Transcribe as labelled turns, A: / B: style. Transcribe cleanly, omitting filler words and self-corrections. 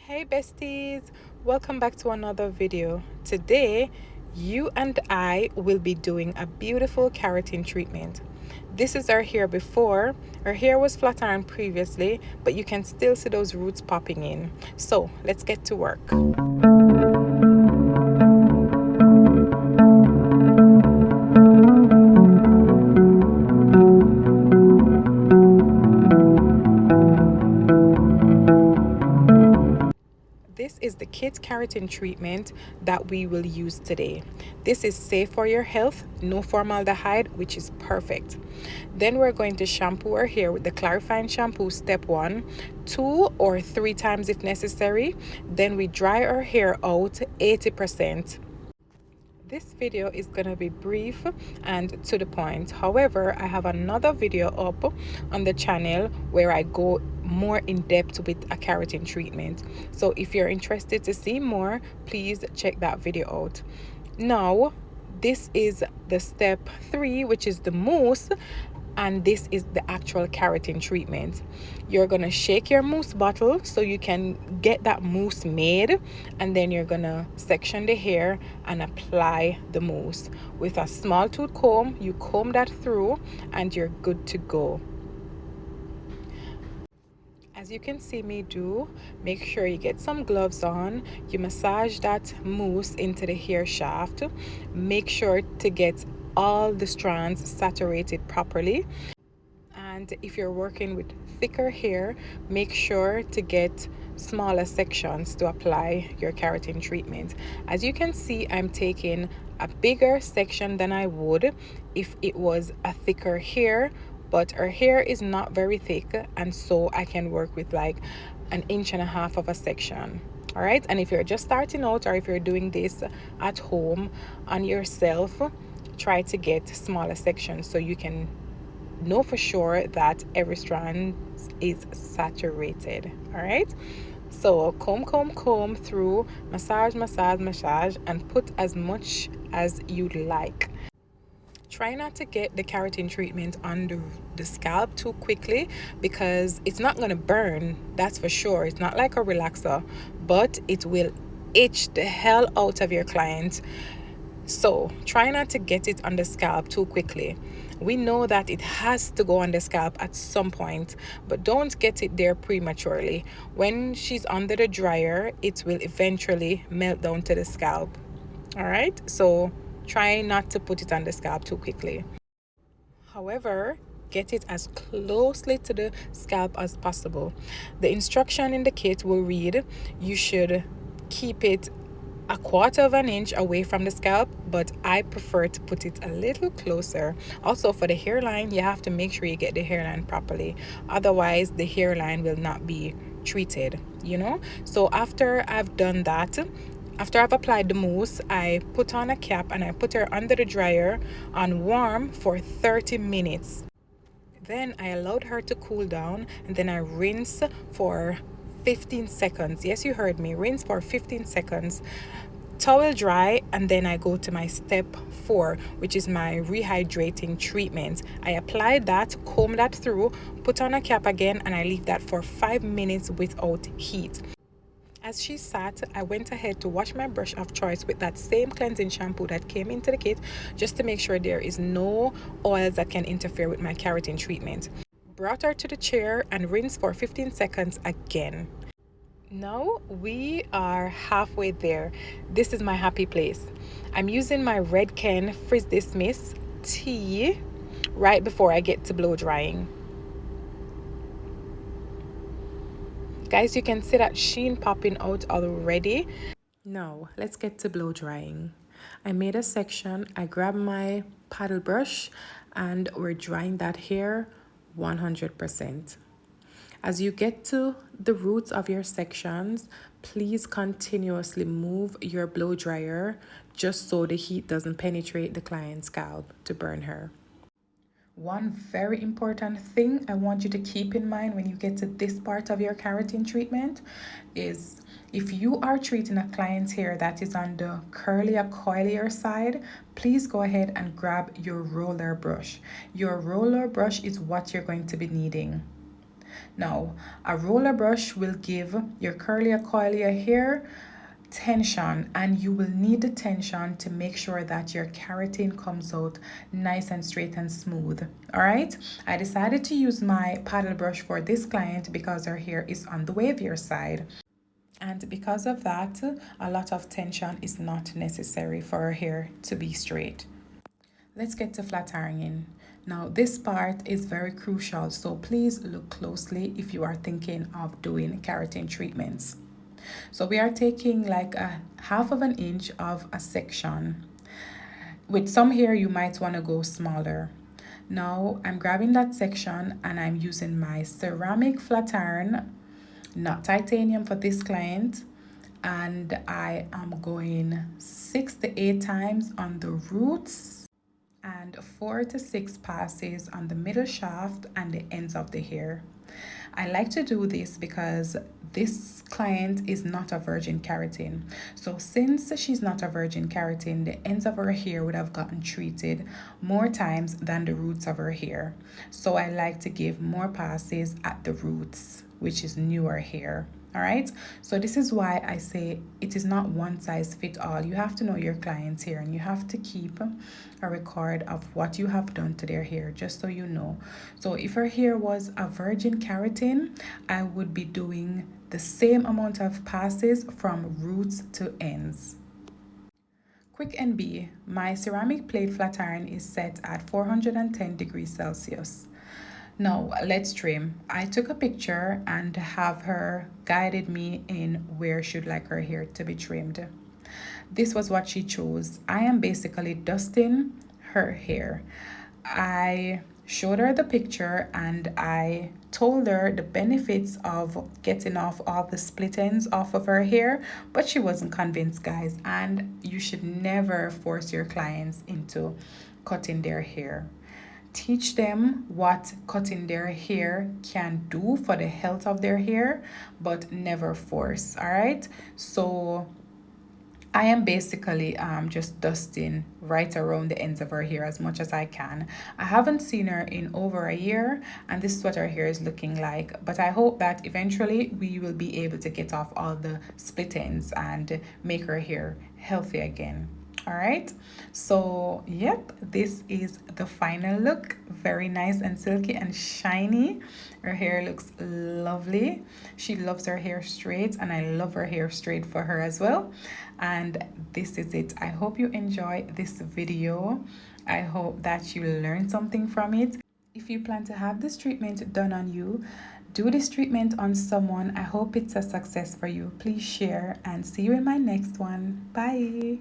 A: Hey besties, welcome back to another video. Today you and I will be doing a beautiful keratin treatment. This is our hair before. Our hair was flat ironed previously, but you can still see those roots popping in. So let's get to work. This is the kids keratin treatment that we will use today. This is safe for your health, no formaldehyde, which is perfect. Then we're going to shampoo our hair with the clarifying shampoo step 1, 2 or 3 times if necessary. Then we dry our hair out 80%. This video is going to be brief and to the point. However, I have another video up on the channel where I go more in depth with a keratin treatment. So if you're interested to see more, please check that video out. Now, this is the step 3, which is the mousse, and this is the actual keratin treatment. You're gonna shake your mousse bottle so you can get that mousse made, and then you're gonna section the hair and apply the mousse with a small tooth comb. You comb that through and you're good to go. As you can see me do, make sure you get some gloves on. You massage that mousse into the hair shaft. Make sure to get all the strands saturated properly. And if you're working with thicker hair, make sure to get smaller sections to apply your keratin treatment. As you can see, I'm taking a bigger section than I would if it was a thicker hair, but her hair is not very thick, and so I can work with like 1.5 inches of a section. All right, and if you're just starting out, or if you're doing this at home on yourself, try to get smaller sections so you can know for sure that every strand is saturated. All right, so comb through, massage, and put as much as you like. Try not to get the keratin treatment on the scalp too quickly, because it's not going to burn, that's for sure. It's not like a relaxer, but it will itch the hell out of your client. So try not to get it on the scalp too quickly. We know that it has to go on the scalp at some point, but don't get it there prematurely. When she's under the dryer, it will eventually melt down to the scalp. All right, so try not to put it on the scalp too quickly. However, get it as closely to the scalp as possible. The instruction in the kit will read, you should keep it 1/4 inch away from the scalp, but I prefer to put it a little closer. Also, for the hairline, you have to make sure you get the hairline properly, otherwise the hairline will not be treated, so after I've done that, after I've applied the mousse, I put on a cap and I put her under the dryer on warm for 30 minutes. Then I allowed her to cool down, and then I rinse for 15 seconds. Yes, you heard me, rinse for 15 seconds. Towel dry, and then I go to my step 4, which is my rehydrating treatment. I apply that, comb that through, put on a cap again, and I leave that for 5 minutes without heat. As she sat, I went ahead to wash my brush of choice with that same cleansing shampoo that came into the kit, just to make sure there is no oils that can interfere with my keratin treatment. Brought her to the chair and rinse for 15 seconds again. Now we are halfway there. This is my happy place. I'm using my Red Ken Frizz-Free tea right before I get to blow drying. Guys, you can see that sheen popping out already. Now let's get to blow drying. I made a section, I grabbed my paddle brush, and we're drying that hair 100%. As you get to the roots of your sections, please continuously move your blow dryer just so the heat doesn't penetrate the client's scalp to burn her. One very important thing I want you to keep in mind when you get to this part of your keratin treatment is, if you are treating a client's hair that is on the curlier, coilier side, please go ahead and grab your roller brush. Your roller brush is what you're going to be needing. Now, a roller brush will give your curlier, coilier hair tension, and you will need the tension to make sure that your keratin comes out nice and straight and smooth. All right, I decided to use my paddle brush for this client because her hair is on the wavier side, and because of that, a lot of tension is not necessary for her hair to be straight. Let's get to flat ironing. Now, this part is very crucial, so please look closely if you are thinking of doing keratin treatments. So we are taking like a half of an inch of a section. With some hair, you might want to go smaller. Now I'm grabbing that section and I'm using my ceramic flat iron, not titanium for this client. And I am going 6 to 8 times on the roots and 4 to 6 passes on the middle shaft and the ends of the hair. I like to do this because this client is not a virgin keratin. So since she's not a virgin keratin, the ends of her hair would have gotten treated more times than the roots of her hair. So I like to give more passes at the roots, which is newer hair. All right, so this is why I say it is not one size fit all. You have to know your clients' hair and you have to keep a record of what you have done to their hair, just so you know. So if her hair was a virgin keratin, I would be doing the same amount of passes from roots to ends. Quick NB, my ceramic plate flat iron is set at 410 degrees Celsius. Now let's trim. I took a picture and have her guided me in where she'd like her hair to be trimmed. This was what she chose. I am basically dusting her hair. I showed her the picture and I told her the benefits of getting off all the split ends off of her hair, but she wasn't convinced, guys. And you should never force your clients into cutting their hair. Teach them what cutting their hair can do for the health of their hair, but never force. All right, so I am basically just dusting right around the ends of her hair as much as I can. I haven't seen her in over a year, and this is what her hair is looking like. But I hope that eventually we will be able to get off all the split ends and make her hair healthy again. All right, so yep, this is the final look. Very nice and silky and shiny. Her hair looks lovely. She loves her hair straight, and I love her hair straight for her as well. And this is it. I hope you enjoy this video. I hope that you learned something from it. If you plan to have this treatment done on you, do this treatment on someone. I hope it's a success for you. Please share and see you in my next one. Bye.